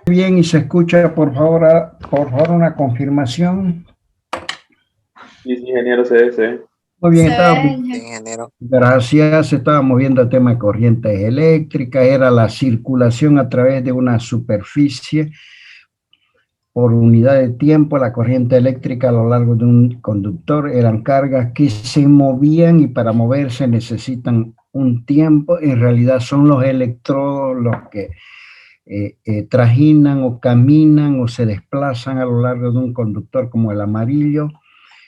Bien, y se escucha, por favor, una confirmación. Sí, sí, ingeniero CS. Muy bien, Ingeniero. gracias. Estábamos viendo el tema de corrientes eléctricas, era la circulación a través de una superficie por unidad de tiempo. La corriente eléctrica a lo largo de un conductor eran cargas que se movían y para moverse necesitan un tiempo. En realidad son los electrodos los que trajinan o caminan o se desplazan a lo largo de un conductor como el amarillo.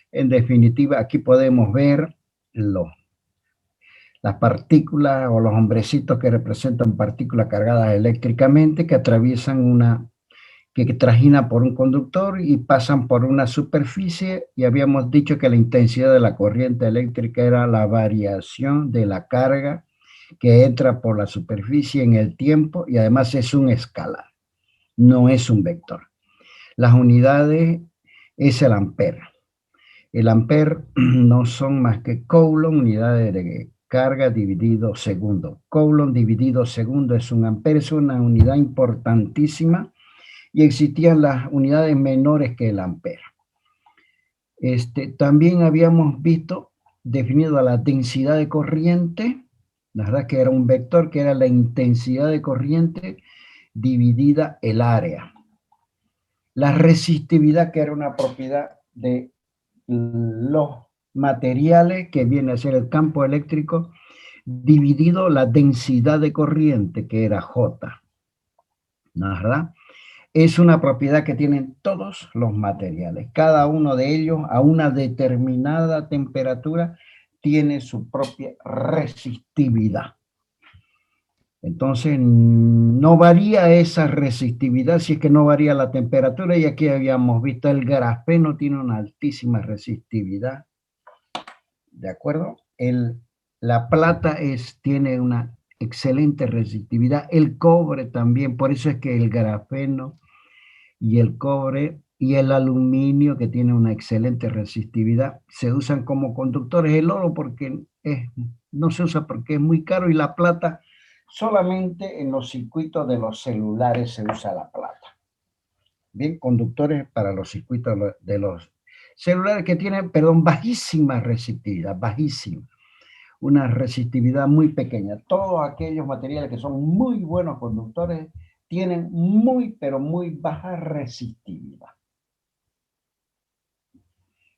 En definitiva, aquí podemos ver las partículas o los hombrecitos que representan partículas cargadas eléctricamente que atraviesan que trajina por un conductor y pasan por una superficie, y habíamos dicho que la intensidad de la corriente eléctrica era la variación de la carga que entra por la superficie en el tiempo, y además es un escalar, no es un vector. Las unidades es el ampere. El ampere no son más que coulomb, unidades de carga dividido segundo. Coulomb dividido segundo es un ampere, es una unidad importantísima, y existían las unidades menores que el ampere. También habíamos definido la densidad de corriente, la verdad que era un vector, que era la intensidad de corriente dividida el área. La resistividad, que era una propiedad de los materiales, que viene a ser el campo eléctrico, dividido la densidad de corriente, que era J, ¿verdad? Es una propiedad que tienen todos los materiales. Cada uno de ellos, a una determinada temperatura, tiene su propia resistividad. Entonces, no varía esa resistividad si es que no varía la temperatura, y aquí habíamos visto el grafeno tiene una altísima resistividad, ¿de acuerdo? La plata tiene una excelente resistividad, el cobre también, por eso es que el grafeno y el cobre y el aluminio, que tiene una excelente resistividad, se usan como conductores. El oro no se usa porque es muy caro, y la plata solamente en los circuitos de los celulares se usa la plata. Bien, conductores para los circuitos de los celulares que tienen, bajísima resistividad, bajísima. Una resistividad muy pequeña. Todos aquellos materiales que son muy buenos conductores tienen pero muy baja resistividad.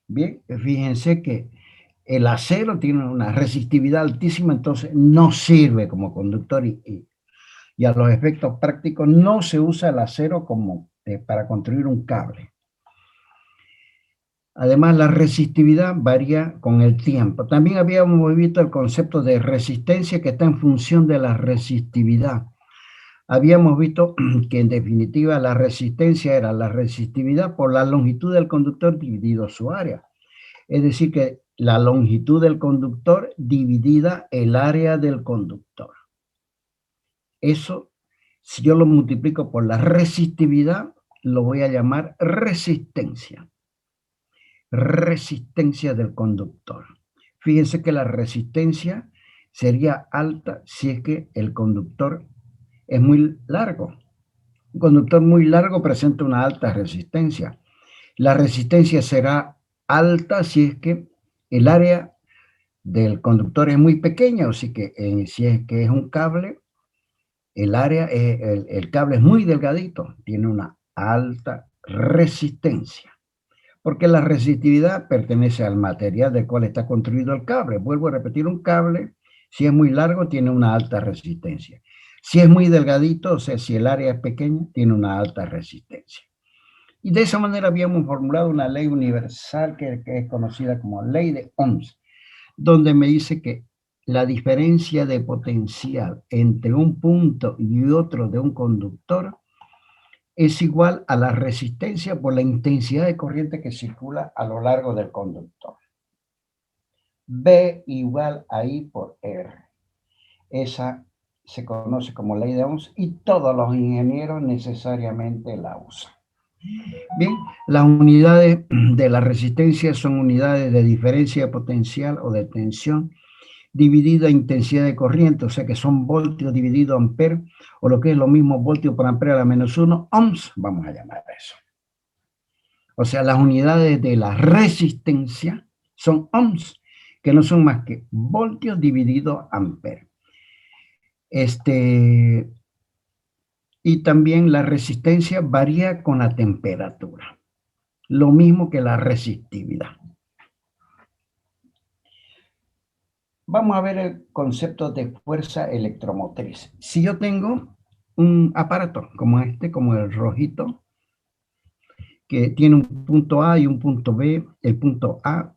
Bien, fíjense que el acero tiene una resistividad altísima, entonces no sirve como conductor, y a los efectos prácticos no se usa el acero para construir un cable. Además, la resistividad varía con el tiempo. También habíamos visto el concepto de resistencia, que está en función de la resistividad. Habíamos visto que en definitiva la resistencia era la resistividad por la longitud del conductor dividido su área. Es decir, que la longitud del conductor dividida el área del conductor. Eso, si yo lo multiplico por la resistividad, lo voy a llamar resistencia. Resistencia del conductor. Fíjense que la resistencia sería alta si es que el conductor es muy largo. Un conductor muy largo presenta una alta resistencia. La resistencia será alta si es que el área del conductor es muy pequeña, o si es que es un cable, el cable es muy delgadito, tiene una alta resistencia, porque la resistividad pertenece al material del cual está construido el cable. Vuelvo a repetir, un cable, si es muy largo, tiene una alta resistencia. Si es muy delgadito, o sea, si el área es pequeña, tiene una alta resistencia. Y de esa manera habíamos formulado una ley universal que es conocida como ley de Ohms, donde me dice que la diferencia de potencial entre un punto y otro de un conductor es igual a la resistencia por la intensidad de corriente que circula a lo largo del conductor. B igual a I por R. Esa se conoce como ley de Ohms y todos los ingenieros necesariamente la usan. Bien, las unidades de la resistencia son unidades de diferencia de potencial o de tensión dividida a intensidad de corriente, o sea que son voltios dividido amper, o lo que es lo mismo voltio por ampere a la menos 1, ohms, vamos a llamar a eso. O sea, las unidades de la resistencia son ohms, que no son más que voltios dividido amper. Y también la resistencia varía con la temperatura, lo mismo que la resistividad. Vamos a ver el concepto de fuerza electromotriz. Si yo tengo un aparato como este, como el rojito, que tiene un punto A y un punto B, el punto A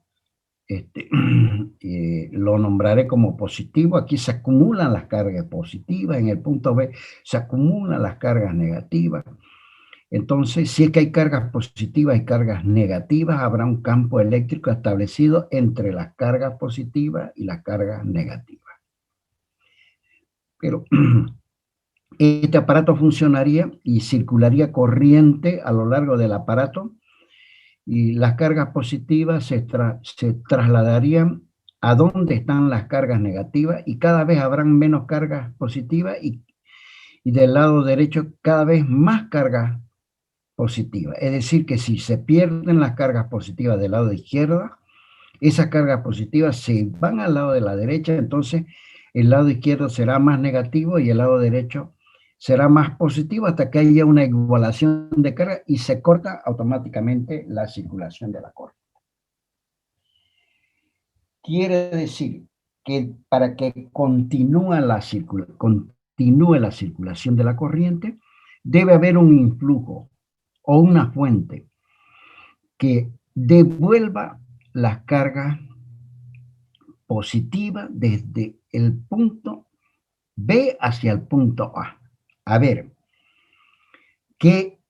lo nombraré como positivo, aquí se acumulan las cargas positivas, en el punto B se acumulan las cargas negativas. Entonces, si es que hay cargas positivas y cargas negativas, habrá un campo eléctrico establecido entre las cargas positivas y las cargas negativas. Pero este aparato funcionaría y circularía corriente a lo largo del aparato y las cargas positivas se trasladarían a donde están las cargas negativas y cada vez habrán menos cargas positivas y del lado derecho cada vez más cargas positivas. Es decir, que si se pierden las cargas positivas del lado izquierdo, esas cargas positivas se van al lado de la derecha, entonces el lado izquierdo será más negativo y el lado derecho será más positivo hasta que haya una igualación de carga y se corta automáticamente la circulación de la corriente. Quiere decir que para que continúe la circulación de la corriente, debe haber un influjo o una fuente que devuelva las cargas positivas desde el punto B hacia el punto A. A ver, que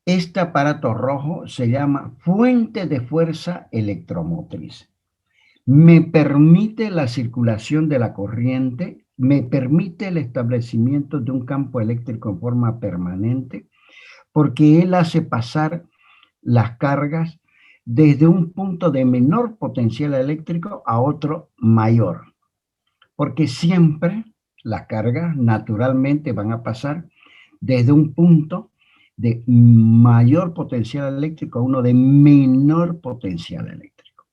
este aparato rojo se llama fuente de fuerza electromotriz. Me permite la circulación de la corriente, me permite el establecimiento de un campo eléctrico en forma permanente, porque él hace pasar las cargas desde un punto de menor potencial eléctrico a otro mayor, porque siempre las cargas naturalmente van a pasar desde un punto de mayor potencial eléctrico a uno de menor potencial eléctrico.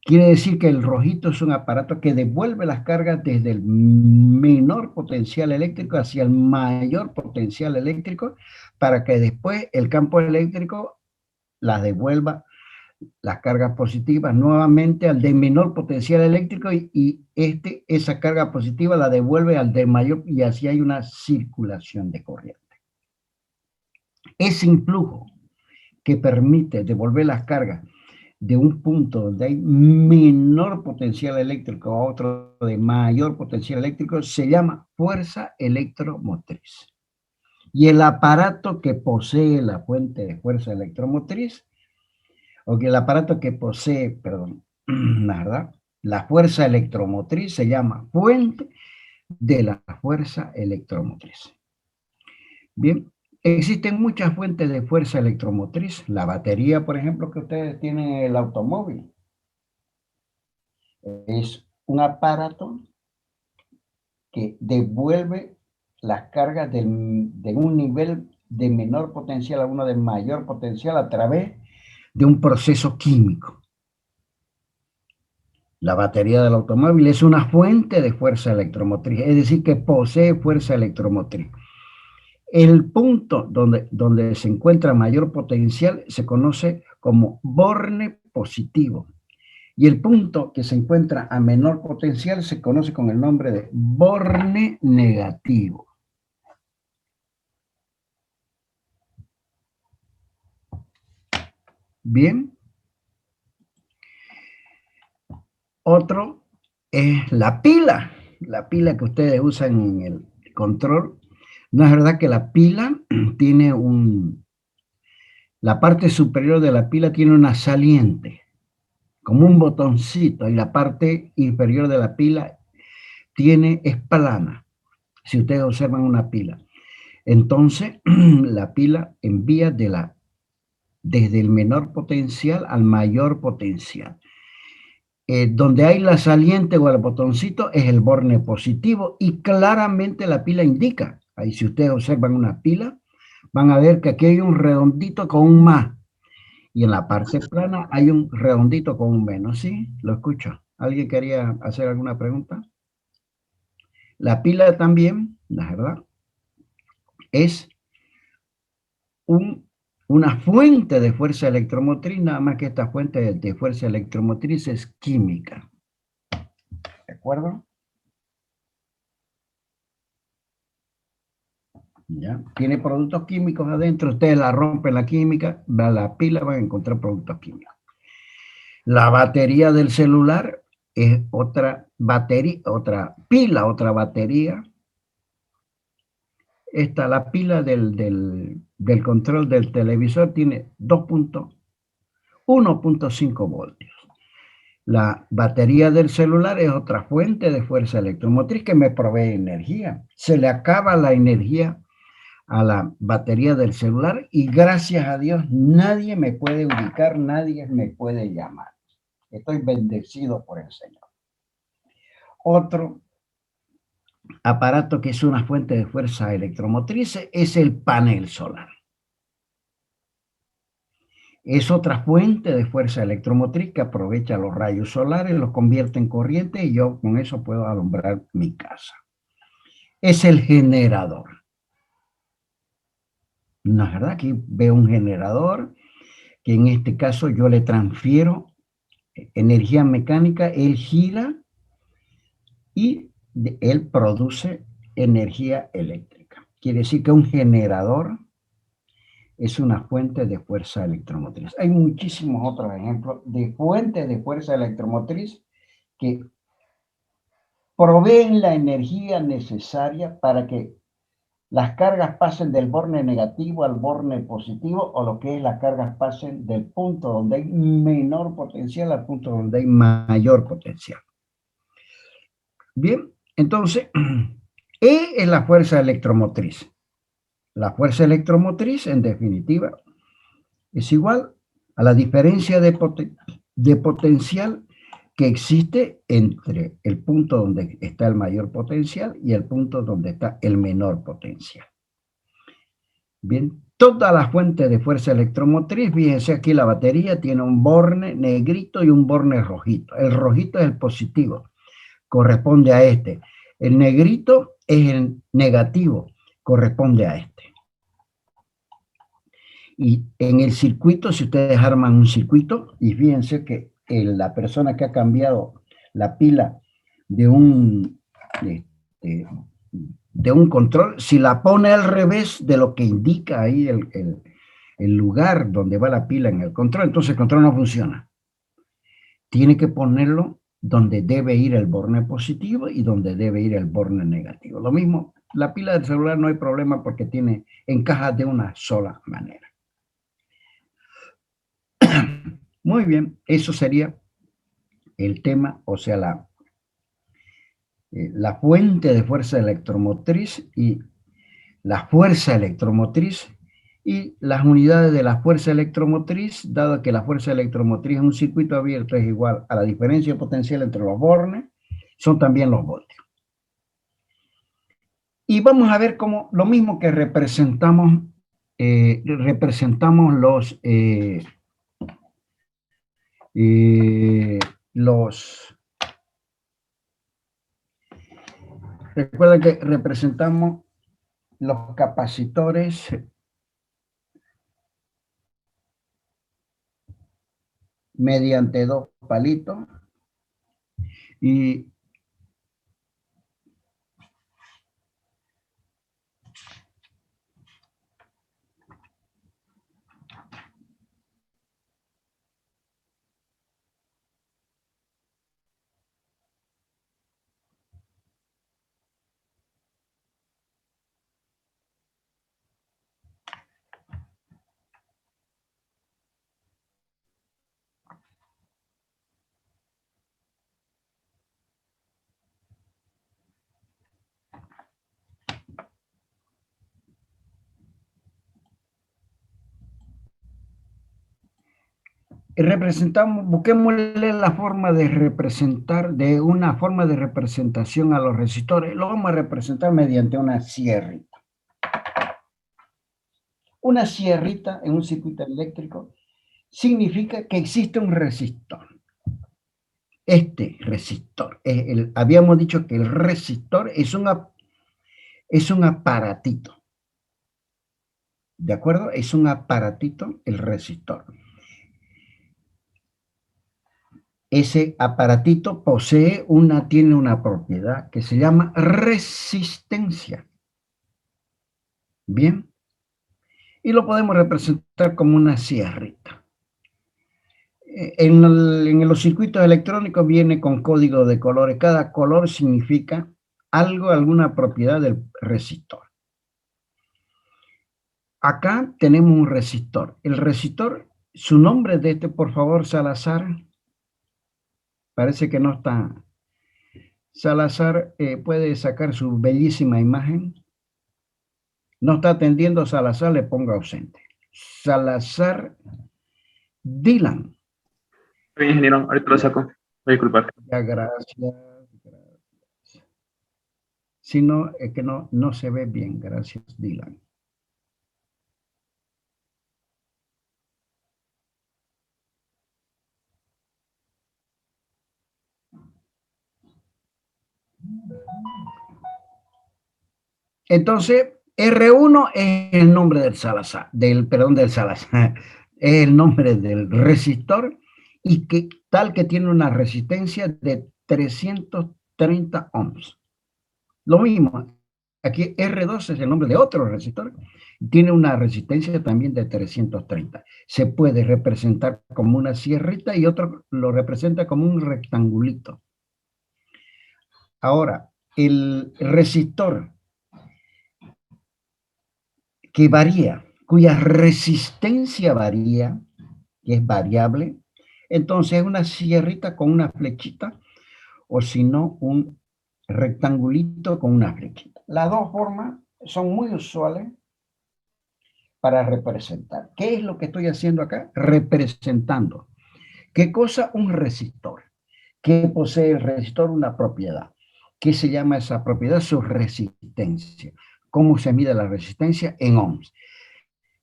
Quiere decir que el rojito es un aparato que devuelve las cargas desde el menor potencial eléctrico hacia el mayor potencial eléctrico para que después el campo eléctrico las devuelva las cargas positivas nuevamente al de menor potencial eléctrico y esa carga positiva la devuelve al de mayor y así hay una circulación de corriente. Ese influjo que permite devolver las cargas de un punto donde hay menor potencial eléctrico a otro de mayor potencial eléctrico se llama fuerza electromotriz. Y el aparato que posee la fuente de fuerza electromotriz, o que el aparato que posee, perdón, ¿verdad? La fuerza electromotriz se llama fuente de la fuerza electromotriz. Bien, existen muchas fuentes de fuerza electromotriz. La batería, por ejemplo, que ustedes tienen en el automóvil, es un aparato que devuelve las cargas de un nivel de menor potencial a uno de mayor potencial a través de un proceso químico. La batería del automóvil es una fuente de fuerza electromotriz, es decir, que posee fuerza electromotriz. El punto donde se encuentra mayor potencial se conoce como borne positivo. Y el punto que se encuentra a menor potencial se conoce con el nombre de borne negativo. Bien. Otro es la pila que ustedes usan en el control. No es verdad que la pila tiene la parte superior de la pila tiene una saliente, como un botoncito, y la parte inferior de la pila es plana, si ustedes observan una pila. Entonces, la pila envía desde el menor potencial al mayor potencial. Donde hay la saliente o el botoncito es el borne positivo y claramente la pila indica. Ahí si ustedes observan una pila, van a ver que aquí hay un redondito con un más. Y en la parte plana hay un redondito con un menos. ¿Sí? Lo escucho. ¿Alguien quería hacer alguna pregunta? La pila también, la verdad, es una fuente de fuerza electromotriz, nada más que esta fuente de fuerza electromotriz es química. ¿De acuerdo? ¿Ya? Tiene productos químicos adentro, ustedes la rompen la química, la pila van a encontrar productos químicos. La batería del celular es otra batería, otra pila, otra batería. La pila del control del televisor tiene 1.5 voltios. La batería del celular es otra fuente de fuerza electromotriz que me provee energía. Se le acaba la energía a la batería del celular y gracias a Dios nadie me puede ubicar, nadie me puede llamar. Estoy bendecido por el Señor. Otro aparato que es una fuente de fuerza electromotriz es el panel solar. Es otra fuente de fuerza electromotriz que aprovecha los rayos solares, los convierte en corriente y yo con eso puedo alumbrar mi casa. Es el generador. ¿No es verdad? Aquí veo un generador que en este caso yo le transfiero energía mecánica, él gira y él produce energía eléctrica. Quiere decir que un generador es una fuente de fuerza electromotriz. Hay muchísimos otros ejemplos de fuentes de fuerza electromotriz que proveen la energía necesaria para que las cargas pasen del borne negativo al borne positivo, o lo que es las cargas pasen del punto donde hay menor potencial al punto donde hay mayor potencial. Bien, entonces, E es la fuerza electromotriz. La fuerza electromotriz, en definitiva, es igual a la diferencia de potencial que existe entre el punto donde está el mayor potencial y el punto donde está el menor potencial. Bien, toda la fuente de fuerza electromotriz, fíjense aquí la batería tiene un borne negrito y un borne rojito. El rojito es el positivo, corresponde a este. El negrito es el negativo, corresponde a este. Y en el circuito, si ustedes arman un circuito, y fíjense que la persona que ha cambiado la pila de un, de un control, si la pone al revés de lo que indica ahí el lugar donde va la pila en el control, entonces el control no funciona. Tiene que ponerlo donde debe ir el borne positivo y donde debe ir el borne negativo. Lo mismo, la pila del celular no hay problema porque encaja de una sola manera. Muy bien, eso sería el tema, o sea, la fuente de fuerza electromotriz y la fuerza electromotriz y las unidades de la fuerza electromotriz, dado que la fuerza electromotriz en un circuito abierto es igual a la diferencia potencial entre los bornes, son también los voltios. Y vamos a ver cómo lo mismo que representamos recuerden que representamos los capacitores mediante dos palitos y representamos, busquémosle la forma de representar, de una forma de representación a los resistores. Lo vamos a representar mediante una sierrita. Una sierrita en un circuito eléctrico significa que existe un resistor. Este resistor, habíamos dicho que el resistor es un aparatito. ¿De acuerdo? Es un aparatito el resistor. Ese aparatito tiene una propiedad que se llama resistencia. Bien. Y lo podemos representar como una sierrita. En los circuitos electrónicos viene con código de colores. Cada color significa algo, alguna propiedad del resistor. Acá tenemos un resistor. El resistor, su nombre de este, por favor, Salazar. Parece que no está. Salazar, puede sacar su bellísima imagen. No está atendiendo Salazar, le pongo ausente. Salazar Dylan. Sí, ingeniero, ahorita lo saco. Voy a disculpar. Ya, gracias. Si no, es que no se ve bien. Gracias, Dylan. Entonces, R1 es el nombre del Salazar, del Salazar, es el nombre del resistor y tal que tiene una resistencia de 330 ohms. Lo mismo, aquí R2 es el nombre de otro resistor, tiene una resistencia también de 330. Se puede representar como una sierrita y otro lo representa como un rectangulito. Ahora, el resistor que varía, cuya resistencia varía, que es variable, entonces es una sierrita con una flechita, o si no, un rectangulito con una flechita. Las dos formas son muy usuales para representar. ¿Qué es lo que estoy haciendo acá? Representando. ¿Qué cosa? Un resistor. ¿Qué posee el resistor? Una propiedad. ¿Qué se llama esa propiedad? Su resistencia. ¿Cómo se mide la resistencia? En ohms.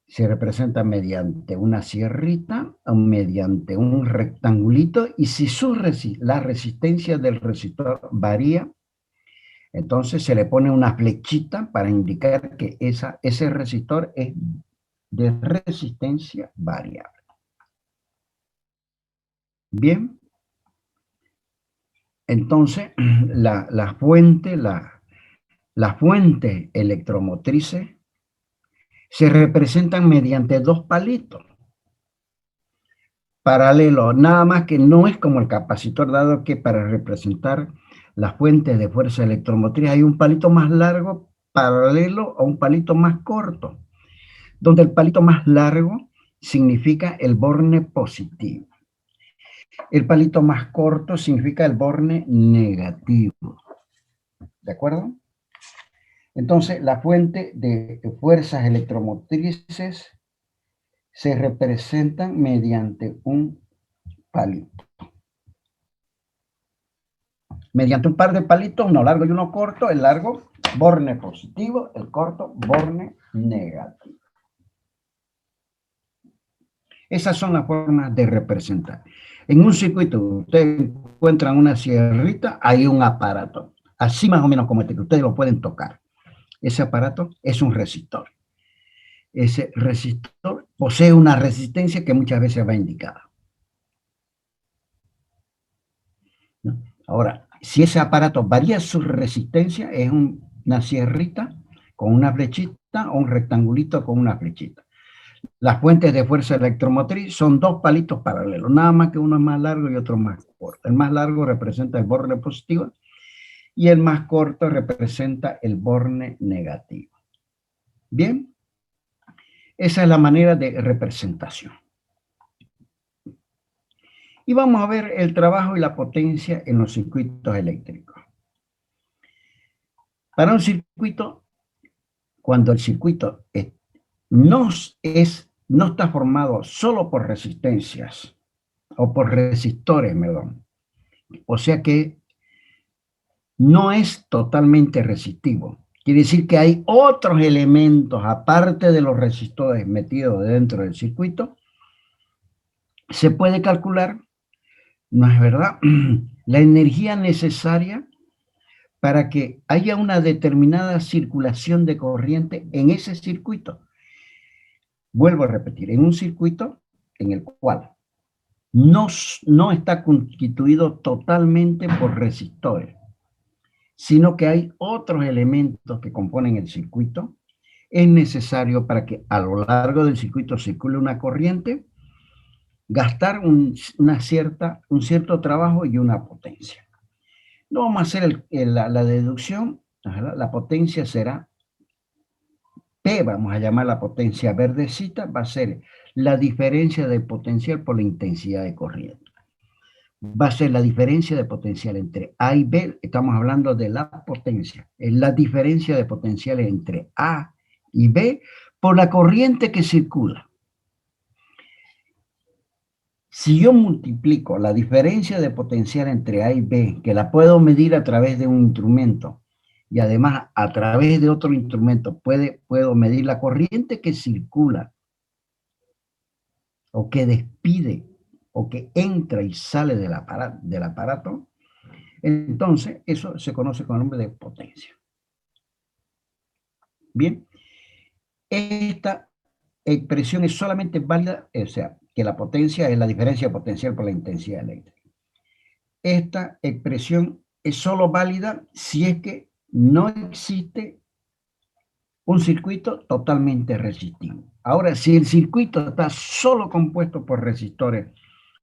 Se representa mediante una sierrita o mediante un rectangulito, y si la resistencia del resistor varía, entonces se le pone una flechita para indicar que ese resistor es de resistencia variable. Bien, entonces las fuentes electromotrices se representan mediante dos palitos paralelos, nada más que no es como el capacitor, dado que para representar las fuentes de fuerza electromotriz hay un palito más largo paralelo a un palito más corto, donde el palito más largo significa el borne positivo. El palito más corto significa el borne negativo. ¿De acuerdo? Entonces, la fuente de fuerzas electromotrices se representan mediante un palito. Mediante un par de palitos, uno largo y uno corto, el largo, borne positivo, el corto, borne negativo. Esas son las formas de representar. En un circuito, ustedes encuentran una sierrita, hay un aparato, así más o menos como este, que ustedes lo pueden tocar. Ese aparato es un resistor. Ese resistor posee una resistencia que muchas veces va indicada. ¿No? Ahora, si ese aparato varía su resistencia, es una sierrita con una flechita o un rectangulito con una flechita. Las fuentes de fuerza electromotriz son dos palitos paralelos, nada más que uno es más largo y otro más corto. El más largo representa el borne positivo y el más corto representa el borne negativo. Bien, esa es la manera de representación. Y vamos a ver el trabajo y la potencia en los circuitos eléctricos. Para un circuito, cuando el circuito no está formado solo por resistencias, o por resistores, perdón. O sea que no es totalmente resistivo. Quiere decir que hay otros elementos, aparte de los resistores metidos dentro del circuito. Se puede calcular, ¿no es verdad?, la energía necesaria para que haya una determinada circulación de corriente en ese circuito. Vuelvo a repetir, en un circuito en el cual no está constituido totalmente por resistores, sino que hay otros elementos que componen el circuito, es necesario para que a lo largo del circuito circule una corriente, gastar un cierto trabajo y una potencia. No vamos a hacer la deducción, la potencia será P, vamos a llamar la potencia verdecita, va a ser la diferencia de potencial por la intensidad de corriente. Va a ser la diferencia de potencial entre A y B, estamos hablando de la potencia, es la diferencia de potenciales entre A y B por la corriente que circula. Si yo multiplico la diferencia de potencial entre A y B, que la puedo medir a través de un instrumento, y además a través de otro instrumento puedo medir la corriente que circula, o que despide, o que entra y sale del aparato, entonces eso se conoce con el nombre de potencia. Bien, esta expresión es solamente válida, o sea, que la potencia es la diferencia potencial por la intensidad eléctrica. Esta expresión es solo válida si es que no existe un circuito totalmente resistivo. Ahora, si el circuito está solo compuesto por resistores,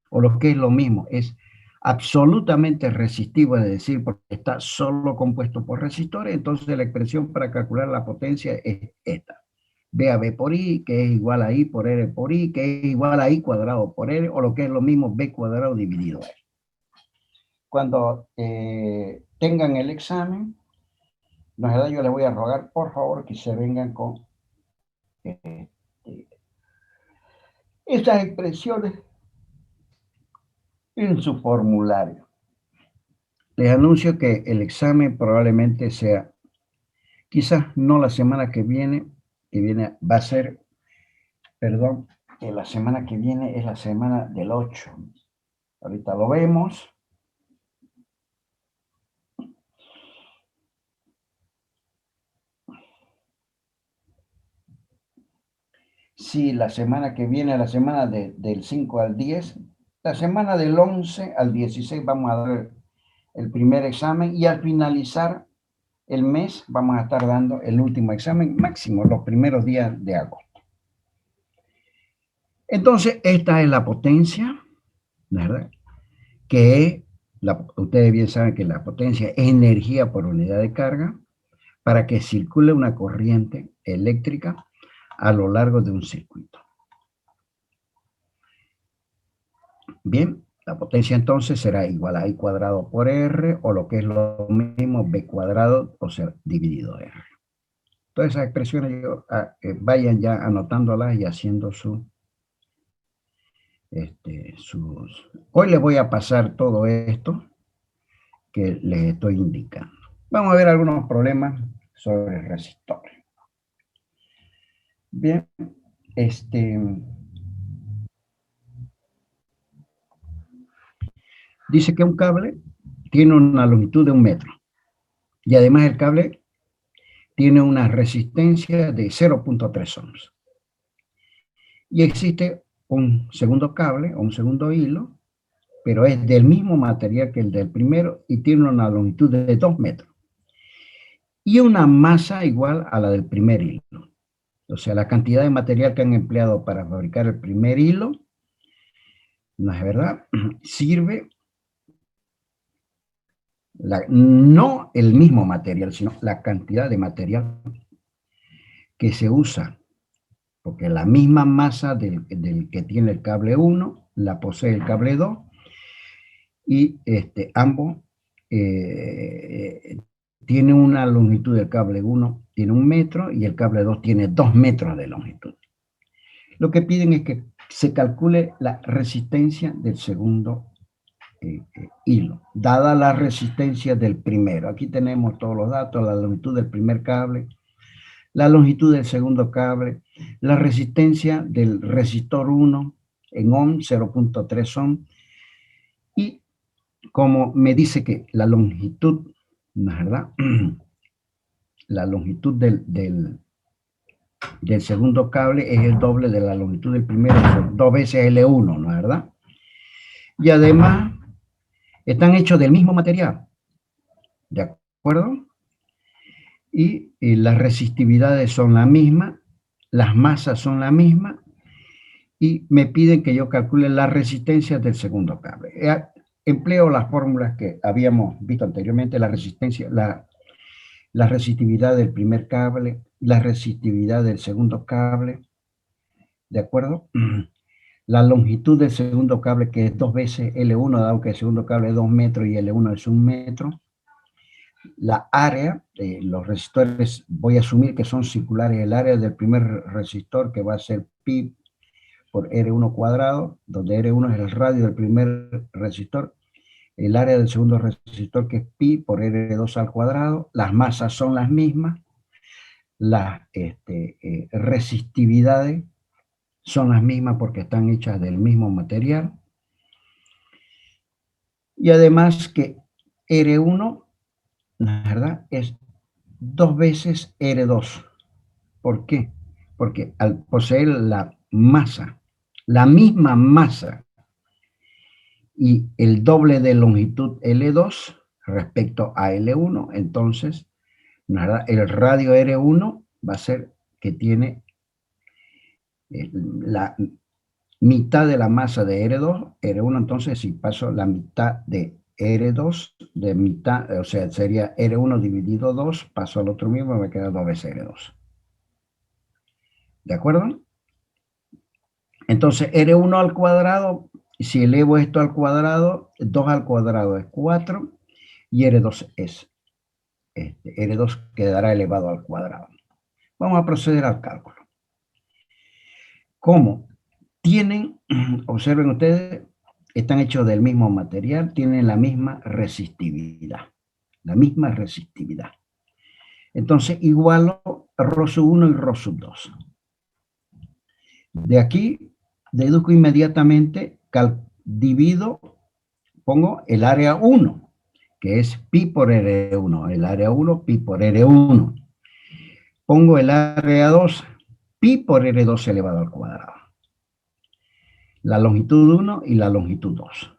o lo que es lo mismo, es absolutamente resistivo, es decir, porque está solo compuesto por resistores, entonces la expresión para calcular la potencia es esta. V a V por I, que es igual a I por R por I, que es igual a I cuadrado por R, o lo que es lo mismo, V cuadrado dividido R. Cuando tengan el examen, yo les voy a rogar, por favor, que se vengan con estas expresiones en su formulario. Les anuncio que el examen probablemente sea, quizás no la semana que viene va a ser, perdón, la semana que viene es la semana del 8. Ahorita lo vemos. Sí, la semana que viene, la semana del 5 al 10, la semana del 11 al 16 vamos a dar el primer examen y al finalizar el mes vamos a estar dando el último examen, máximo los primeros días de agosto. Entonces, esta es la potencia, ¿verdad? Que ustedes bien saben que la potencia es energía por unidad de carga para que circule una corriente eléctrica a lo largo de un circuito. Bien, la potencia entonces será igual a I cuadrado por R, o lo que es lo mismo, B cuadrado, o sea, dividido R. Todas esas expresiones vayan ya anotándolas y haciendo Hoy les voy a pasar todo esto que les estoy indicando. Vamos a ver algunos problemas sobre resistores. Bien, dice que un cable tiene una longitud de 1 metro y además el cable tiene una resistencia de 0.3 ohms. Y existe un segundo cable o un segundo hilo, pero es del mismo material que el del primero y tiene una longitud de 2 metros. Y una masa igual a la del primer hilo. O sea, la cantidad de material que han empleado para fabricar el primer hilo, ¿no es verdad?, sirve, no el mismo material, sino la cantidad de material que se usa, porque la misma masa del que tiene el cable 1 la posee el cable 2, y ambos tienen una longitud del cable 1 tiene 1 metro y el cable 2 tiene 2 metros de longitud. Lo que piden es que se calcule la resistencia del segundo hilo, dada la resistencia del primero. Aquí tenemos todos los datos, la longitud del primer cable, la longitud del segundo cable, la resistencia del resistor 1 en ohm, 0.3 ohm, y como me dice que la longitud, ¿verdad? La longitud del segundo cable es el doble de la longitud del primero, son 2 veces L1, ¿no es verdad? Y además están hechos del mismo material, ¿de acuerdo? Y las resistividades son las mismas, las masas son las mismas, y me piden que yo calcule las resistencias del segundo cable. Empleo las fórmulas que habíamos visto anteriormente, la resistencia, la resistividad del primer cable, la resistividad del segundo cable, ¿de acuerdo? La longitud del segundo cable, que es 2 veces L1, dado que el segundo cable es 2 metros y L1 es 1 metro. La área, los resistores, voy a asumir que son circulares. El área del primer resistor, que va a ser pi por R1 cuadrado, donde R1 es el radio del primer resistor. El área del segundo resistor, que es pi por R2 al cuadrado. Las masas son las mismas. Las resistividades son las mismas porque están hechas del mismo material. Y además que R1, la verdad, es 2 veces R2. ¿Por qué? Porque al poseer la masa, la misma masa y el doble de longitud L2 respecto a L1, entonces, ¿verdad? El radio R1 va a ser que tiene la mitad de la masa de R2, R1, entonces si paso la mitad de R2, de mitad, o sea, sería R1 dividido 2, paso al otro mismo, me queda 2 veces R2. ¿De acuerdo? Entonces, R1 al cuadrado, si elevo esto al cuadrado, 2 al cuadrado es 4, y R2 es, R2 quedará elevado al cuadrado. Vamos a proceder al cálculo. ¿Cómo? Tienen, observen ustedes, están hechos del mismo material, tienen la misma resistividad. La misma resistividad. Entonces, igualo ρ sub 1 y ρ sub 2. De aquí, deduzco inmediatamente, divido, pongo el área 1, que es pi por R1. El área 1, pi por R1. Pongo el área 2, pi por R2 elevado al cuadrado. La longitud 1 y la longitud 2.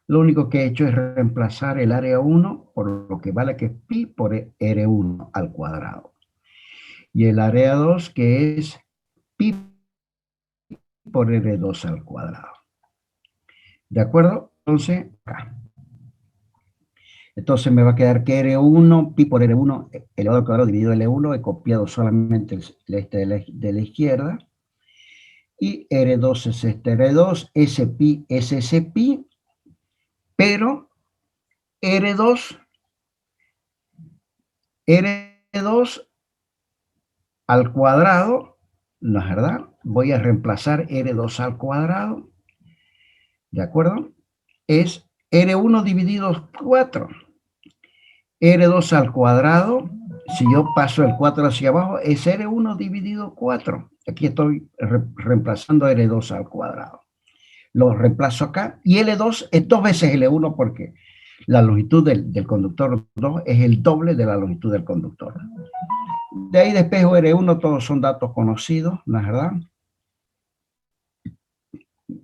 Lo único que he hecho es reemplazar el área 1 por lo que vale que es pi por R1 al cuadrado. Y el área 2 que es pi por R2 al cuadrado. ¿De acuerdo? Entonces, acá. Entonces me va a quedar que R1, pi por R1 elevado al cuadrado dividido L1, he copiado solamente el este de la izquierda. Y R2 es este R2, ese pi es ese pi, pero R2 al cuadrado, ¿no es verdad? Voy a reemplazar R2 al cuadrado, ¿de acuerdo? Es R1 dividido 4. R2 al cuadrado, si yo paso el 4 hacia abajo, es R1 dividido 4. Aquí estoy reemplazando R2 al cuadrado. Lo reemplazo acá, y L2 es 2 veces L1 porque la longitud del conductor 2 es el doble de la longitud del conductor. De ahí despejo R1, todos son datos conocidos, ¿no es verdad?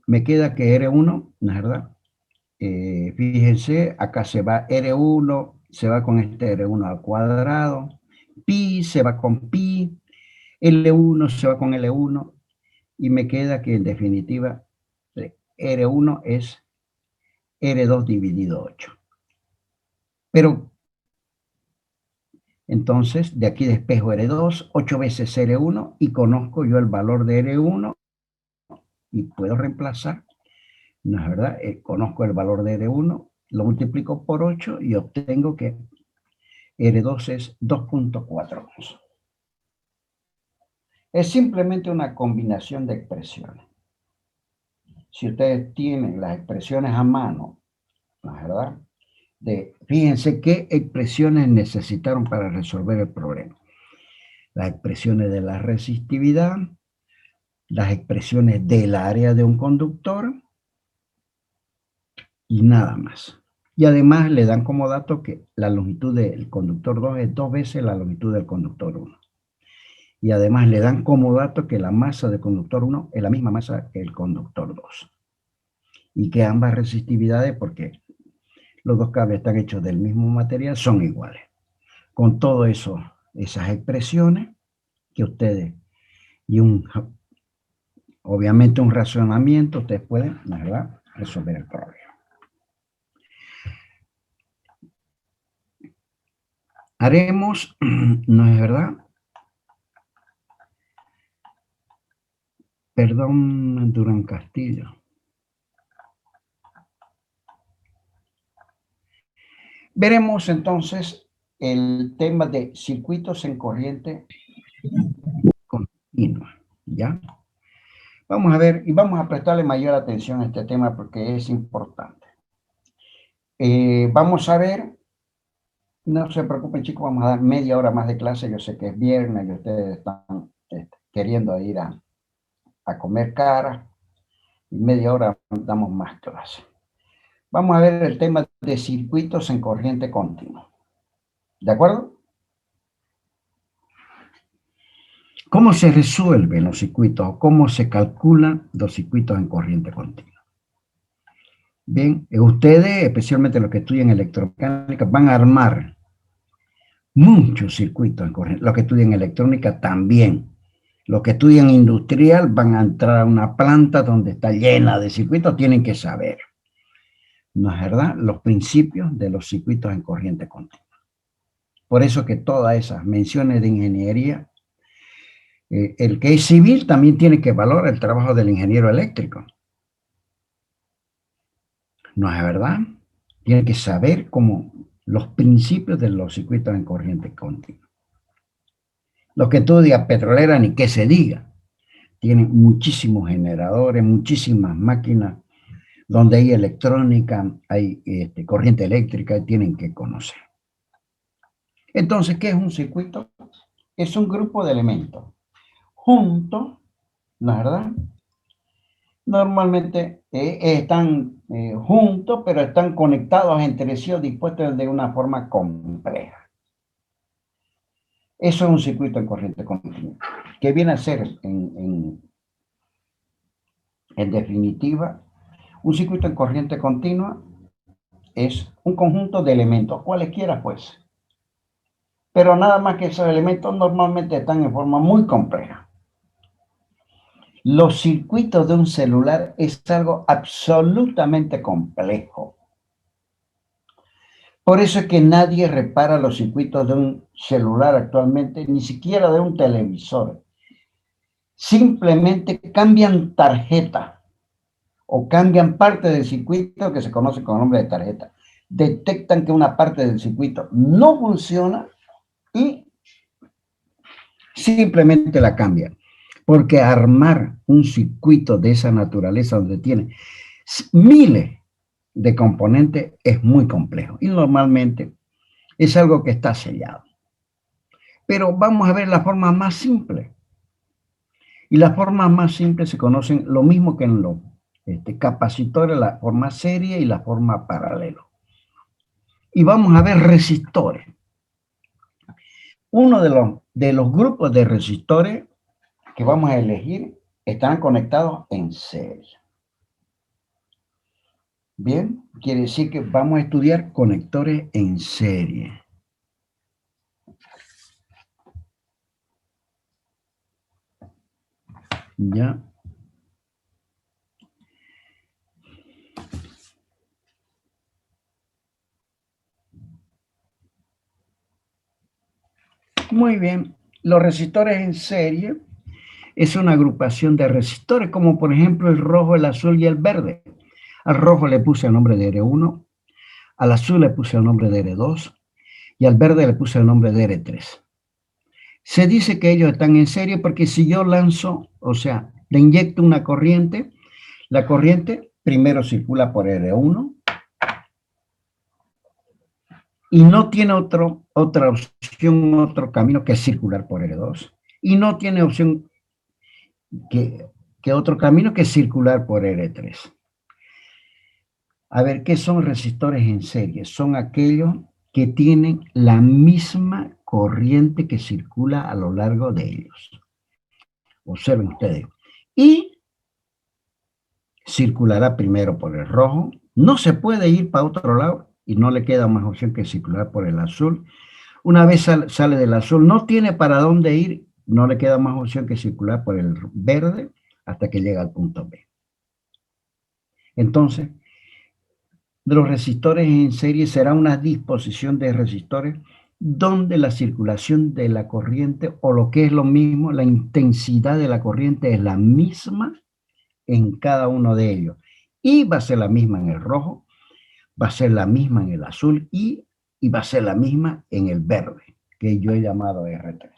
Me queda que R1, ¿no es verdad? Fíjense, acá se va R1, se va con este R1 al cuadrado, pi se va con pi, L1 se va con L1, y me queda que en definitiva R1 es R2 dividido 8. Pero entonces de aquí despejo R2, 8 veces R1, y conozco yo el valor de R1 y puedo reemplazar, ¿no es verdad? Conozco el valor de R1, lo multiplico por 8 y obtengo que R2 es 2.4. Es simplemente una combinación de expresiones. si ustedes tienen las expresiones a mano, ¿no es verdad? Fíjense qué expresiones necesitaron para resolver el problema. Las expresiones de la resistividad, las expresiones del área de un conductor y nada más. Y además le dan como dato que la longitud del conductor 2 es 2 veces la longitud del conductor 1. Y además le dan como dato que la masa del conductor 1 es la misma masa que el conductor 2. Y que ambas resistividades, porque los dos cables están hechos del mismo material, son iguales. Con todo eso, esas expresiones que ustedes, y obviamente un razonamiento, ustedes pueden, ¿verdad?, resolver el problema. Haremos, ¿no es verdad? Perdón, Durán Castillo. Veremos entonces el tema de circuitos en corriente continua, ¿ya? Vamos a ver y vamos a prestarle mayor atención a este tema porque es importante. Vamos a ver, no se preocupen chicos, vamos a dar media hora más de clase. Yo sé que es viernes y ustedes están queriendo ir a comer cara, y media hora damos más clase. Vamos a ver el tema de circuitos en corriente continua. ¿De acuerdo? ¿Cómo se resuelven los circuitos? ¿Cómo se calculan los circuitos en corriente continua? Bien, ustedes, especialmente los que estudian electromecánica, van a armar muchos circuitos en corriente. Los que estudian electrónica también. Los que estudian industrial van a entrar a una planta donde está llena de circuitos, tienen que saber, ¿no es verdad?, los principios de los circuitos en corriente continua. Por eso que todas esas menciones de ingeniería, el que es civil también tiene que valorar el trabajo del ingeniero eléctrico. ¿No es verdad? Tiene que saber cómo los principios de los circuitos en corriente continua. Los que estudian petrolera, ni que se diga, tienen muchísimos generadores, muchísimas máquinas, donde hay electrónica, hay corriente eléctrica, tienen que conocer. Entonces, ¿qué es un circuito? Es un grupo de elementos juntos, ¿no es verdad? Normalmente están juntos, pero están conectados entre sí o dispuestos de una forma compleja. Eso es un circuito en corriente continua, que viene a ser, en definitiva, un circuito en corriente continua es un conjunto de elementos, cualesquiera pues. Pero nada más que esos elementos normalmente están en forma muy compleja. Los circuitos de un celular es algo absolutamente complejo. Por eso es que nadie repara los circuitos de un celular actualmente, ni siquiera de un televisor. Simplemente cambian tarjeta o cambian parte del circuito que se conoce con el nombre de tarjeta. Detectan que una parte del circuito no funciona y simplemente la cambian. Porque armar un circuito de esa naturaleza donde tiene miles de componentes es muy complejo y normalmente es algo que está sellado. Pero vamos a ver la forma más simple. Y las formas más simples se conocen lo mismo que en los capacitores, la forma serie y la forma paralelo. Y vamos a ver resistores. Uno de los grupos de resistores que vamos a elegir están conectados en serie. Bien, quiere decir que vamos a estudiar conectores en serie. Ya. Muy bien, los resistores en serie es una agrupación de resistores, como por ejemplo el rojo, el azul y el verde. Al rojo le puse el nombre de R1, al azul le puse el nombre de R2 y al verde le puse el nombre de R3. Se dice que ellos están en serie porque si yo lanzo, o sea, le inyecto una corriente, La corriente primero circula por R1 y no tiene otra opción, otro camino que circular por R2. Y no tiene opción que otro camino que circular por R3. A ver, ¿qué son resistores en serie? Son aquellos que tienen la misma corriente que circula a lo largo de ellos. Observen ustedes. Y circulará primero por el rojo. No se puede ir para otro lado y no le queda más opción que circular por el azul. Una vez sale del azul, no tiene para dónde ir, no le queda más opción que circular por el verde hasta que llega al punto B. Entonces, de los resistores en serie será una disposición de resistores donde la circulación de la corriente, o lo que es lo mismo, la intensidad de la corriente es la misma en cada uno de ellos. Y va a ser la misma en el rojo, va a ser la misma en el azul y va a ser la misma en el verde, que yo he llamado R3.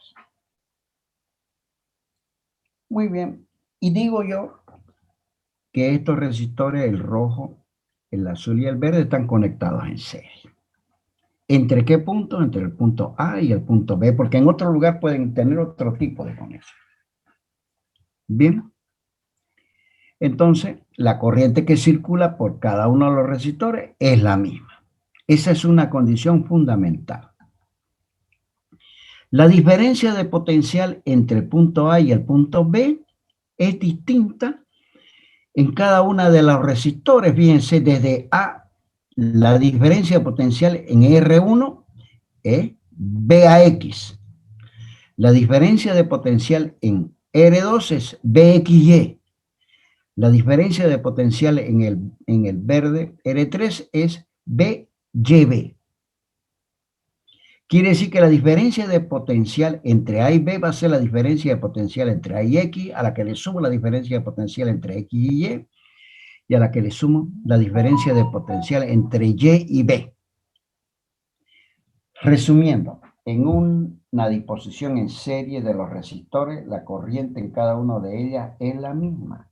Muy bien. Y digo yo que estos resistores, el rojo, el azul y el verde, están conectados en serie. ¿Entre qué punto? Entre el punto A y el punto B, porque en otro lugar pueden tener otro tipo de conexión. Bien. Entonces, la corriente que circula por cada uno de los resistores es la misma. Esa es una condición fundamental. La diferencia de potencial entre el punto A y el punto B es distinta en cada una de los resistores. Fíjense, desde A, la diferencia de potencial en R1 es BAX. La diferencia de potencial en R2 es BXY. La diferencia de potencial en el verde R3 es BYB. Quiere decir que la diferencia de potencial entre A y B va a ser la diferencia de potencial entre A y X, a la que le sumo la diferencia de potencial entre X y Y, y a la que le sumo la diferencia de potencial entre Y y B. Resumiendo, en una disposición en serie de los resistores, la corriente en cada una de ellas es la misma,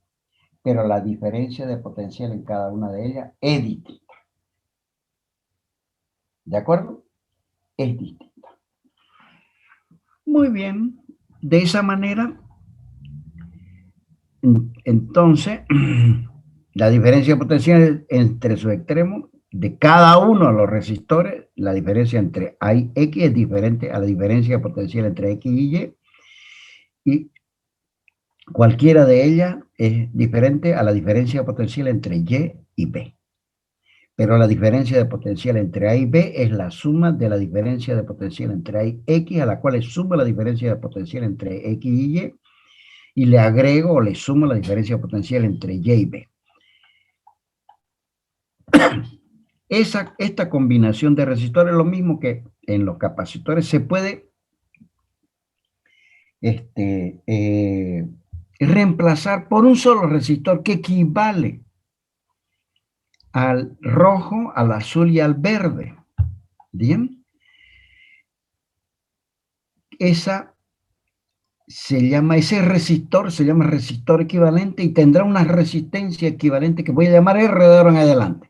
pero la diferencia de potencial en cada una de ellas es distinta. ¿De acuerdo? Es distinta. Muy bien. De esa manera, entonces, la diferencia de potencial entre sus extremos de cada uno de los resistores, la diferencia entre A y X es diferente a la diferencia de potencial entre X y Y cualquiera de ellas es diferente a la diferencia de potencial entre Y y B. Pero la diferencia de potencial entre A y B es la suma de la diferencia de potencial entre A y X, a la cual le sumo la diferencia de potencial entre X y le agrego o le sumo la diferencia de potencial entre Y y B. Esta combinación de resistores es lo mismo que en los capacitores. Se puede reemplazar por un solo resistor que equivale al rojo, al azul y al verde. Bien. Ese resistor se llama resistor equivalente y tendrá una resistencia equivalente que voy a llamar R de ahora en adelante.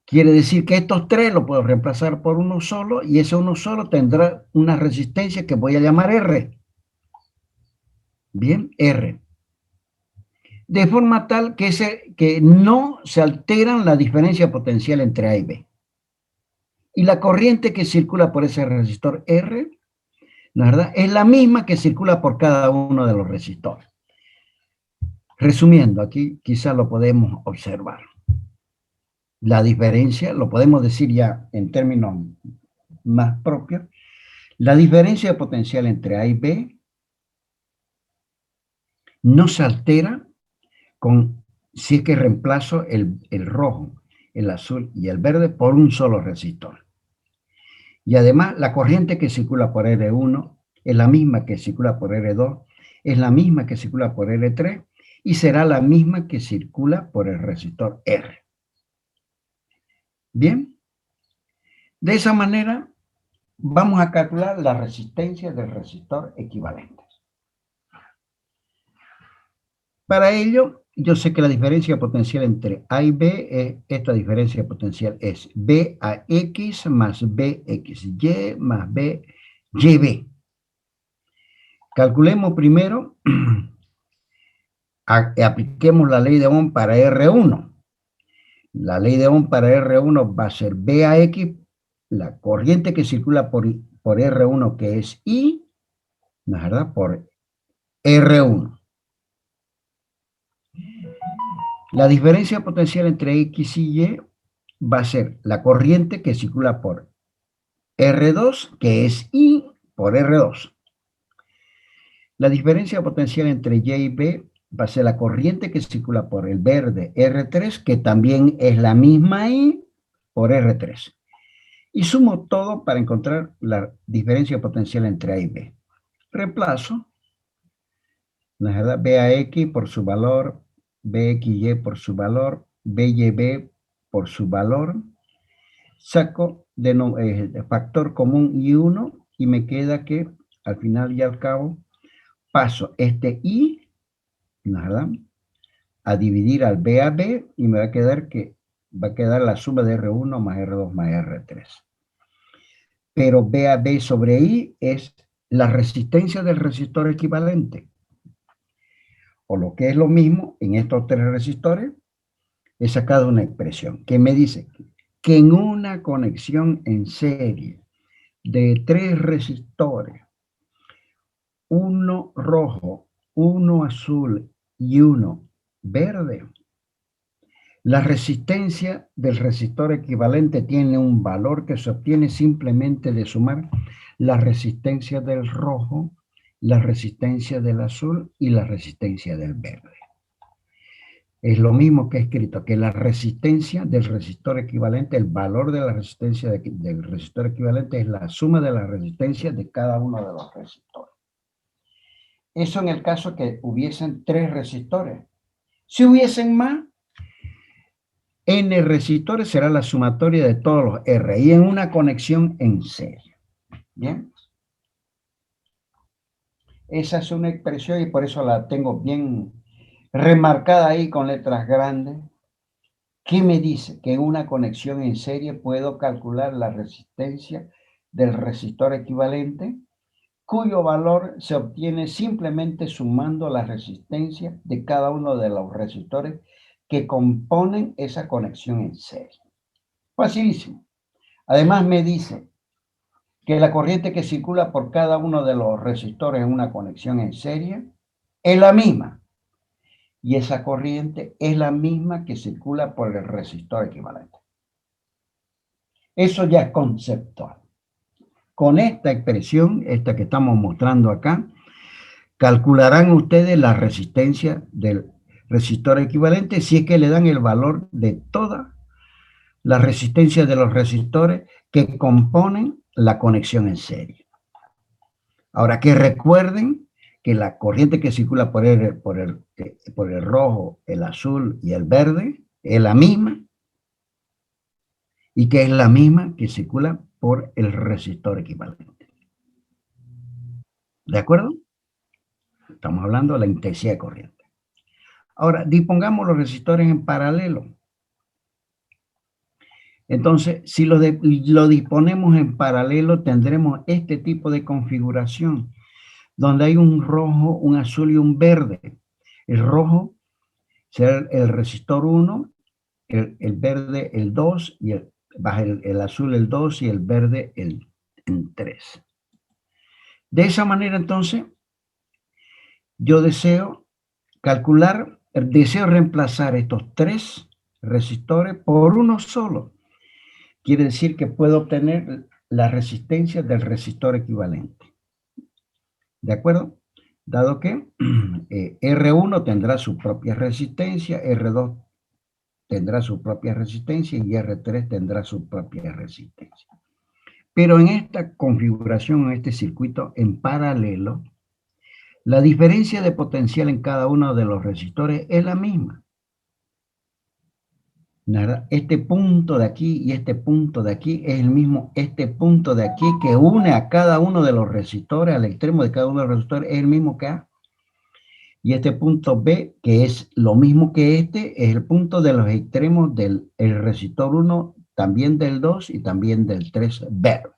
Quiere decir que estos tres los puedo reemplazar por uno solo y ese uno solo tendrá una resistencia que voy a llamar R. Bien, R. De forma tal que no se alteran la diferencia potencial entre A y B. Y la corriente que circula por ese resistor R, ¿la verdad?, es la misma que circula por cada uno de los resistores. Resumiendo, aquí quizás lo podemos observar. La diferencia, lo podemos decir ya en términos más propios, la diferencia de potencial entre A y B no se altera si es que reemplazo el rojo, el azul y el verde por un solo resistor. Y además, la corriente que circula por R1 es la misma que circula por R2, es la misma que circula por R3 y será la misma que circula por el resistor R. Bien, de esa manera vamos a calcular la resistencia del resistor equivalente. Para ello, yo sé que la diferencia potencial entre A y B, esta diferencia potencial es BAX más BXY más BYB. Calculemos primero, apliquemos la ley de Ohm para R1. La ley de Ohm para R1 va a ser BAX, la corriente que circula por R1, que es I, ¿no es verdad? Por R1. La diferencia potencial entre X y Y va a ser la corriente que circula por R2, que es I por R2. La diferencia potencial entre Y y B va a ser la corriente que circula por el verde R3, que también es la misma I por R3. Y sumo todo para encontrar la diferencia potencial entre A y B. Reemplazo, ¿no es verdad? BAX por su valor, BXY por su valor, BYB por su valor. Saco factor común I1 y me queda que al final y al cabo paso este I, ¿no es verdad?, a dividir al B a B y me va a quedar la suma de R1 más R2 más R3. Pero B a B sobre I es la resistencia del resistor equivalente. O lo que es lo mismo, en estos tres resistores, he sacado una expresión que me dice que en una conexión en serie de tres resistores, uno rojo, uno azul y uno verde, la resistencia del resistor equivalente tiene un valor que se obtiene simplemente de sumar la resistencia del rojo, la resistencia del azul y la resistencia del verde. Es lo mismo que he escrito, que la resistencia del resistor equivalente, el valor de la resistencia del resistor equivalente es la suma de la resistencia de cada uno de los resistores. Eso en el caso que hubiesen tres resistores. Si hubiesen más, N resistores será la sumatoria de todos los R y en una conexión en serie. ¿Bien? Esa es una expresión y por eso la tengo bien remarcada ahí con letras grandes. ¿Qué me dice? Que en una conexión en serie puedo calcular la resistencia del resistor equivalente, cuyo valor se obtiene simplemente sumando la resistencia de cada uno de los resistores que componen esa conexión en serie. Facilísimo. Además me dice que la corriente que circula por cada uno de los resistores en una conexión en serie es la misma. Y esa corriente es la misma que circula por el resistor equivalente. Eso ya es conceptual. Con esta expresión, esta que estamos mostrando acá, calcularán ustedes la resistencia del resistor equivalente si es que le dan el valor de toda la resistencia de los resistores que componen la conexión en serie. Ahora que recuerden que la corriente que circula por el rojo, el azul y el verde es la misma y que es la misma que circula por el resistor equivalente. ¿De acuerdo? Estamos hablando de la intensidad de corriente. Ahora, dispongamos los resistores en paralelo. Entonces, si lo disponemos en paralelo, tendremos este tipo de configuración, donde hay un rojo, un azul y un verde. El rojo será el resistor 1, el verde el 2, y el azul el 2 y el verde el 3. De esa manera, entonces, yo deseo reemplazar estos tres resistores por uno solo. Quiere decir que puedo obtener la resistencia del resistor equivalente. ¿De acuerdo? Dado que R1 tendrá su propia resistencia, R2 tendrá su propia resistencia y R3 tendrá su propia resistencia. Pero en esta configuración, en este circuito en paralelo, la diferencia de potencial en cada uno de los resistores es la misma. Este punto de aquí y este punto de aquí es el mismo, este punto de aquí que une a cada uno de los resistores, al extremo de cada uno de los resistores, es el mismo que A. Y este punto B, que es lo mismo que este, es el punto de los extremos del resistor 1, también del 2 y también del 3 verde.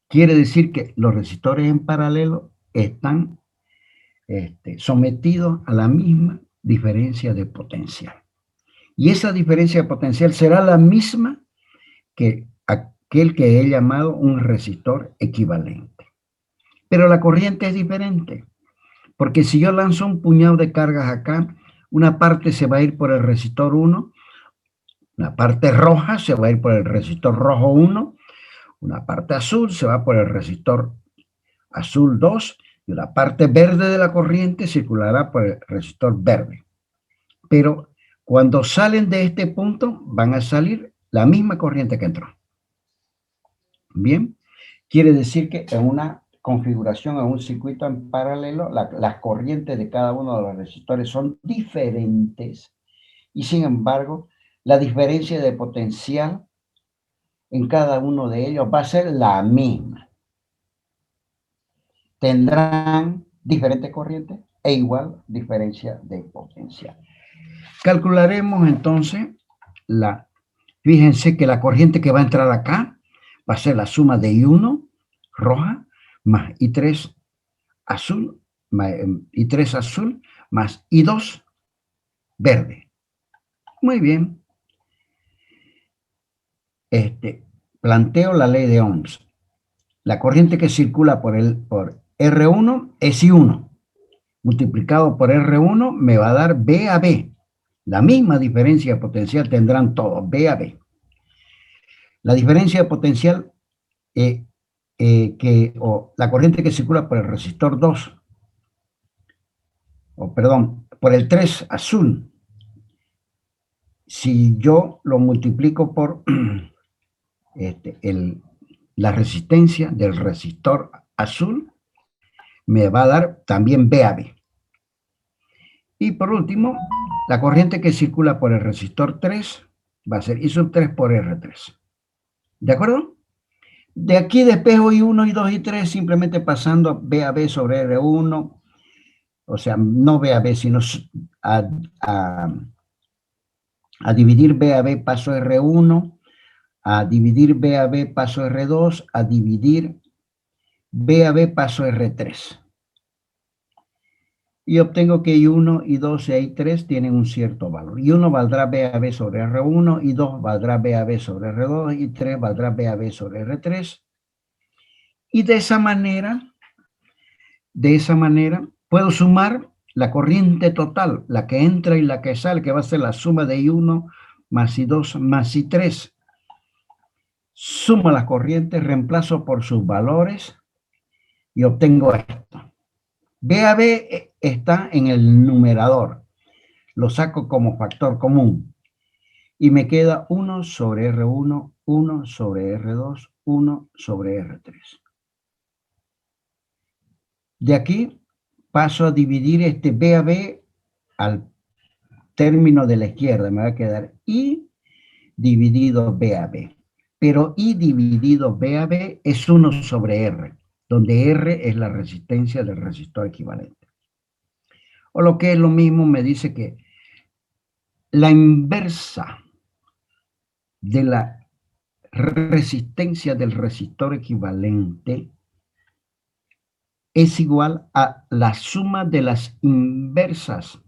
Quiere decir que los resistores en paralelo están sometidos a la misma diferencia de potencial. Y esa diferencia de potencial será la misma que aquel que he llamado un resistor equivalente. Pero la corriente es diferente, porque si yo lanzo un puñado de cargas acá, una parte se va a ir por el resistor 1, una parte roja se va a ir por el resistor rojo 1, una parte azul se va por el resistor azul 2 y la parte verde de la corriente circulará por el resistor verde. Pero cuando salen de este punto van a salir la misma corriente que entró. Bien, quiere decir que en una configuración, en un circuito en paralelo, las corrientes de cada uno de los resistores son diferentes y sin embargo la diferencia de potencial en cada uno de ellos va a ser la misma. Tendrán diferentes corrientes e igual diferencia de potencial. Calcularemos entonces fíjense que la corriente que va a entrar acá va a ser la suma de I1 roja más I3 azul, más I3 azul más I2 verde. Muy bien. Planteo la ley de Ohms. La corriente que circula por R1 es I1. Multiplicado por R1 me va a dar B a B. La misma diferencia de potencial tendrán todos, B a B. La diferencia de potencial la corriente que circula por el resistor 2, por el 3 azul, si yo lo multiplico por la resistencia del resistor azul, me va a dar también B a B. Y por último, la corriente que circula por el resistor 3 va a ser I sub 3 por R3. ¿De acuerdo? De aquí despejo I1, I2 y 3 simplemente pasando B a B sobre R1, o sea, no B a B, sino a dividir B a B paso R1, a dividir B a B paso R2, a dividir B a B paso R3. Y obtengo que I1, I2 y I3 tienen un cierto valor. I1 valdrá B a B sobre R1, I2 valdrá B a B sobre R2, I3 valdrá B a B sobre R3. Y de esa manera, puedo sumar la corriente total, la que entra y la que sale, que va a ser la suma de I1 más I2 más I3. Sumo las corrientes, reemplazo por sus valores y obtengo esto. B a B está en el numerador. Lo saco como factor común. Y me queda 1 sobre R1, 1 sobre R2, 1 sobre R3. De aquí paso a dividir este B a B al término de la izquierda. Me va a quedar I dividido B a B. Pero I dividido B a B es 1 sobre R, donde R es la resistencia del resistor equivalente. O lo que es lo mismo, me dice que la inversa de la resistencia del resistor equivalente es igual a la suma de las inversas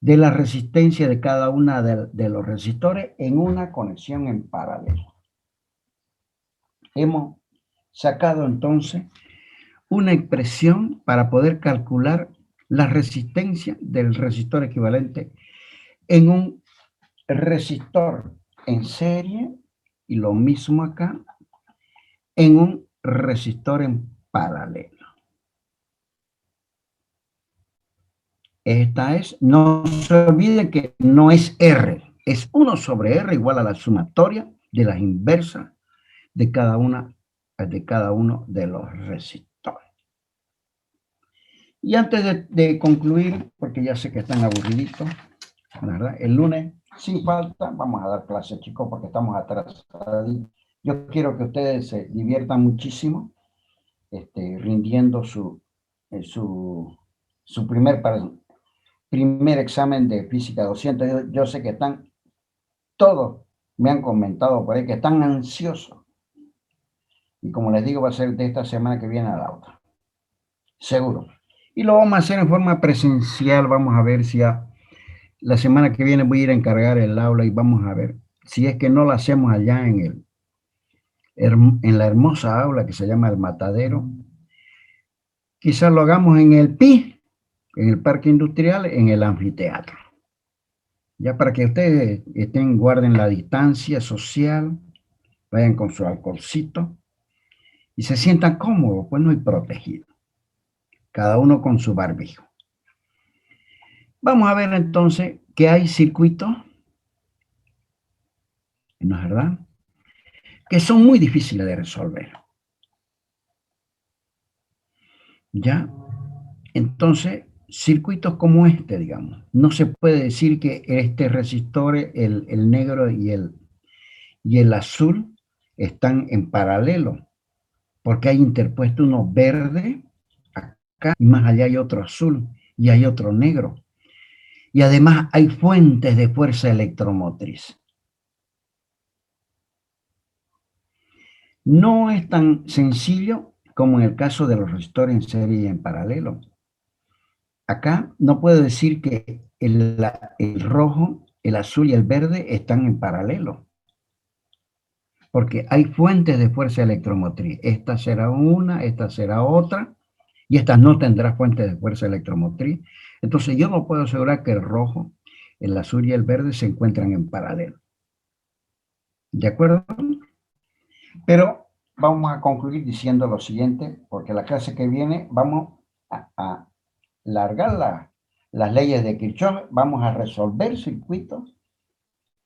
de la resistencia de cada una de los resistores en una conexión en paralelo. Hemos sacado entonces una expresión para poder calcular la resistencia del resistor equivalente en un resistor en serie, y lo mismo acá, en un resistor en paralelo. Esta es, no se olviden que no es R, es 1 sobre R igual a la sumatoria de las inversas de cada uno de los resistores. Y antes de concluir, porque ya sé que están aburriditos, ¿verdad? El lunes, sin falta, vamos a dar clases, chicos, porque estamos atrasados. Yo quiero que ustedes se diviertan muchísimo, rindiendo su su primer examen de física 200. Yo sé que están, todos me han comentado por ahí que están ansiosos. Y como les digo, va a ser de esta semana que viene a la otra. Seguro. Y lo vamos a hacer en forma presencial. Vamos a ver si la semana que viene voy a ir a encargar el aula y vamos a ver si es que no lo hacemos allá en la hermosa aula que se llama El Matadero. Quizás lo hagamos en el PI, en el Parque Industrial, en el anfiteatro. Ya para que ustedes guarden la distancia social, vayan con su alcoholcito y se sientan cómodos, pues no hay protegido. Cada uno con su barbijo. Vamos a ver entonces que hay circuitos, ¿no es verdad?, que son muy difíciles de resolver. ¿Ya? Entonces, circuitos como este, digamos, no se puede decir que este resistor, el negro y el azul, están en paralelo, porque hay interpuesto uno verde acá y más allá hay otro azul y hay otro negro. Y además hay fuentes de fuerza electromotriz. No es tan sencillo como en el caso de los resistores en serie y en paralelo. Acá no puedo decir que el rojo, el azul y el verde están en paralelo, porque hay fuentes de fuerza electromotriz. Esta será una, esta será otra, y esta no tendrá fuentes de fuerza electromotriz. Entonces yo no puedo asegurar que el rojo, el azul y el verde se encuentran en paralelo. ¿De acuerdo? Pero vamos a concluir diciendo lo siguiente, porque la clase que viene vamos a largar las leyes de Kirchhoff, vamos a resolver circuitos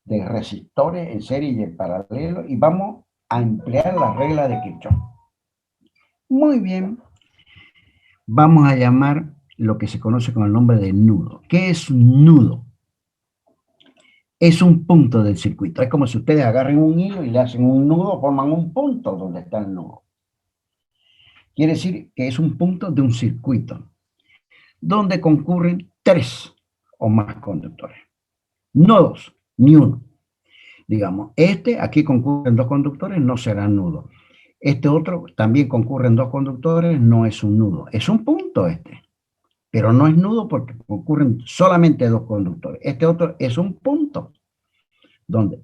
de resistores en serie y en paralelo y vamos a emplear las reglas de Kirchhoff. Muy bien. Vamos a llamar lo que se conoce con el nombre de nudo. ¿Qué es un nudo? Es un punto del circuito. Es como si ustedes agarren un hilo y le hacen un nudo, forman un punto donde está el nudo. Quiere decir que es un punto de un circuito donde concurren 3 o más conductores. No 2, ni 1. Digamos, aquí concurren 2 conductores, no será nudo. Este otro también concurren 2 conductores, no es un nudo. Es un punto pero no es nudo porque concurren solamente 2 conductores. Este otro es un punto donde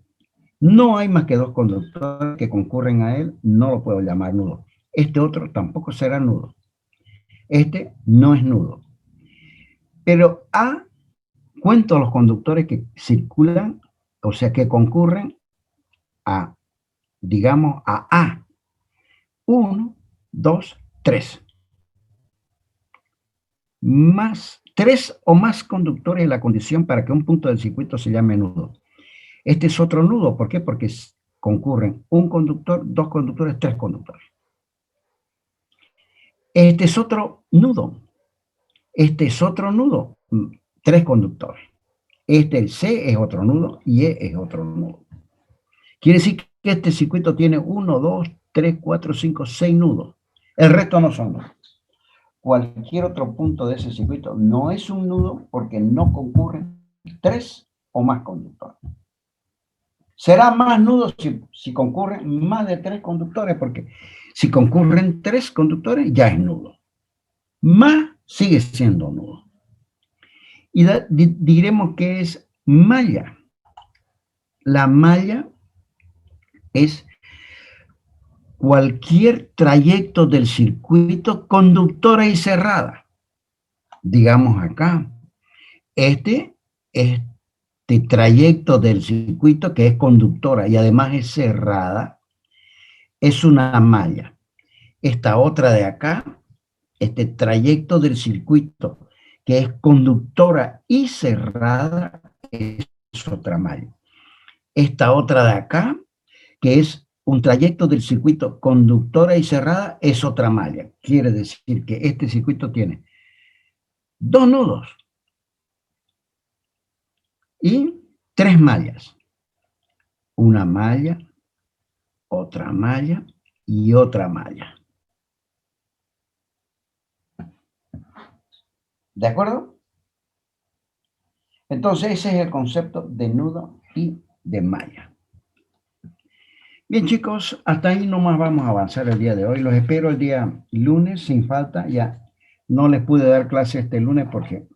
no hay más que 2 conductores que concurren a él, no lo puedo llamar nudo. Este otro tampoco será nudo. Este no es nudo. Pero cuento los conductores que circulan, o sea, que concurren digamos, a A. 1, 2, 3. Más 3 o más conductores es la condición para que un punto del circuito se llame nudo. Este es otro nudo, ¿por qué? Porque concurren un conductor, 2 conductores, 3 conductores. Este es otro nudo. Este es otro nudo, 3 conductores. El C es otro nudo y E es otro nudo. Quiere decir que este circuito tiene 1, 2, 3, 4, 5, 6 nudos. El resto no son nudos. Cualquier otro punto de ese circuito no es un nudo porque no concurren 3 o más conductores. Será más nudo si concurren más de 3 conductores, porque si concurren 3 conductores ya es nudo. Más sigue siendo nudo. Y diremos que es malla. La malla es cualquier trayecto del circuito conductora y cerrada. Digamos acá, este trayecto del circuito que es conductora y además es cerrada, es una malla. Esta otra de acá, este trayecto del circuito que es conductora y cerrada, es otra malla. Esta otra de acá, que es un trayecto del circuito conductora y cerrada, es otra malla. Quiere decir que este circuito tiene 2 nudos y 3 mallas. Una malla, otra malla y otra malla. ¿De acuerdo? Entonces ese es el concepto de nudo y de malla. Bien chicos, hasta ahí nomás vamos a avanzar el día de hoy. Los espero el día lunes sin falta. Ya no les pude dar clase este lunes porque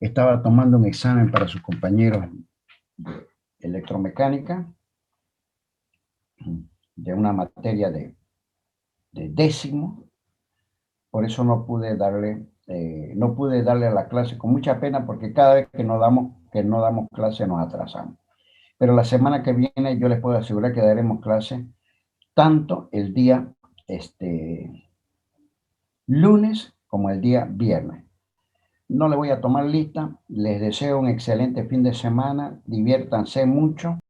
estaba tomando un examen para sus compañeros de electromecánica, de una materia de décimo. Por eso no pude darle a la clase, con mucha pena, porque cada vez que no damos clase nos atrasamos. Pero la semana que viene yo les puedo asegurar que daremos clase tanto el día lunes como el día viernes. No le voy a tomar lista, les deseo un excelente fin de semana, diviértanse mucho.